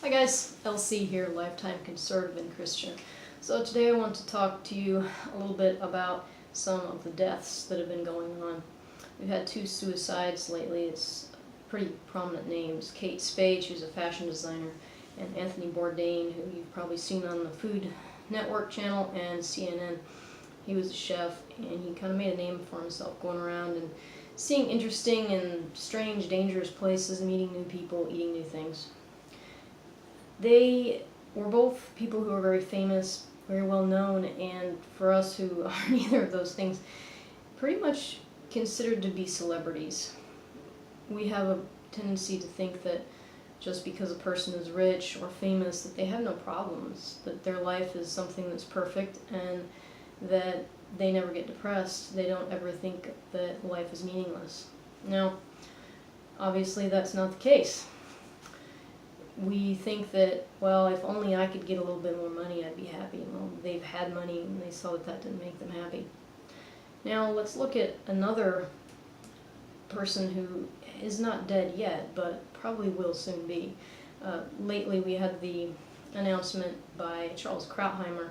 Hi guys, LC here, lifetime conservative and Christian. So today I want to talk to you a little bit about some of the deaths that have been going on. We've had 2 suicides lately. It's pretty prominent names. Kate Spade, who's a fashion designer, and Anthony Bourdain, who you've probably seen on the Food Network channel and CNN. He was a chef, and he kind of made a name for himself going around and seeing interesting and strange, dangerous places, meeting new people, eating new things. They were both people who were very famous, very well known, and for us who are neither of those things, pretty much considered to be celebrities. We have a tendency to think that just because a person is rich or famous that they have no problems, that their life is something that's perfect, and that they never get depressed. They don't ever think that life is meaningless. Now, obviously that's not the case. We think that, well, if only I could get a little bit more money, I'd be happy. Well, they've had money and they saw that that didn't make them happy. Now, let's look at another person who is not dead yet, but probably will soon be. Lately, we had the announcement by Charles Krautheimer,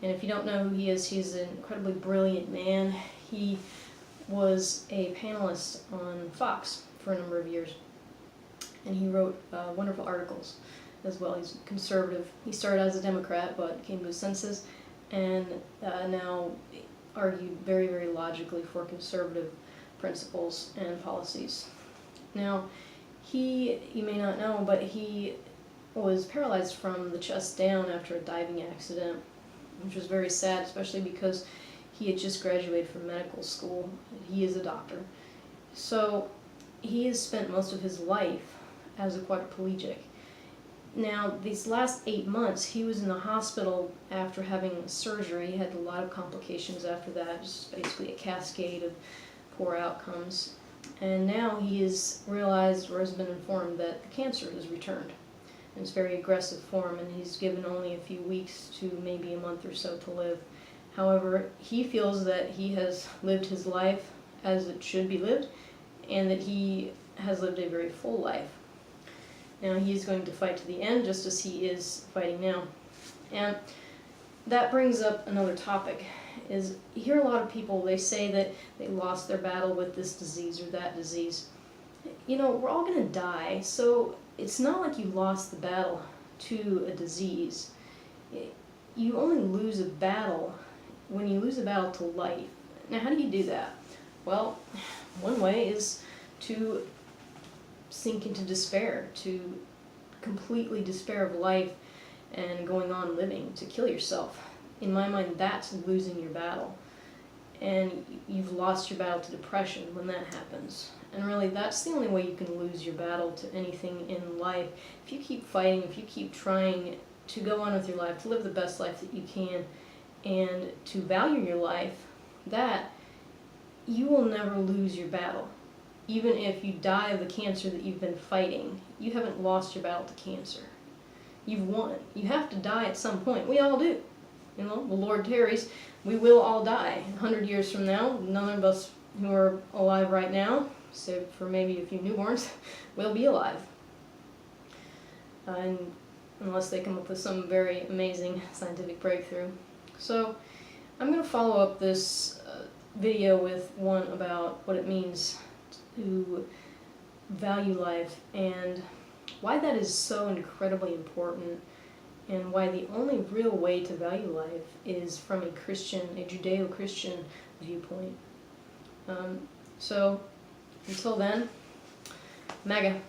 and if you don't know who he is, he's an incredibly brilliant man. He was a panelist on Fox for a number of years, and he wrote wonderful articles as well. He's conservative. He started as a Democrat, but came to his senses, and now argued very, very logically for conservative principles and policies. Now, you may not know, but he was paralyzed from the chest down after a diving accident, which was very sad, especially because he had just graduated from medical school. He is a doctor. So he has spent most of his life as a quadriplegic. Now, these last 8 months, he was in the hospital after having surgery. He had a lot of complications after that, just basically a cascade of poor outcomes. And now he has realized, or has been informed, that the cancer has returned. And it's a very aggressive form, and he's given only a few weeks to maybe a month or so to live. However, he feels that he has lived his life as it should be lived, and that he has lived a very full life. Now, he is going to fight to the end, just as he is fighting now. And that brings up another topic, is you hear a lot of people, they say that they lost their battle with this disease or that disease. You know, we're all going to die, so it's not like you lost the battle to a disease. You only lose a battle when you lose a battle to life. Now, how do you do that? Well, one way is to sink into despair, to completely despair of life and going on living, to kill yourself. In my mind, that's losing your battle. And you've lost your battle to depression when that happens. And really, that's the only way you can lose your battle to anything in life. If you keep fighting, if you keep trying to go on with your life, to live the best life that you can, and to value your life, that you will never lose your battle. Even if you die of the cancer that you've been fighting, you haven't lost your battle to cancer. You've won. You have to die at some point. We all do. You know, the Lord tarries. We will all die. 100 years from now, none of us who are alive right now, save for maybe a few newborns, will be alive. And unless they come up with some very amazing scientific breakthrough. So I'm going to follow up this video with one about what it means to value life and why that is so incredibly important, and why the only real way to value life is from a Christian, a Judeo-Christian viewpoint. So until then, MAGA.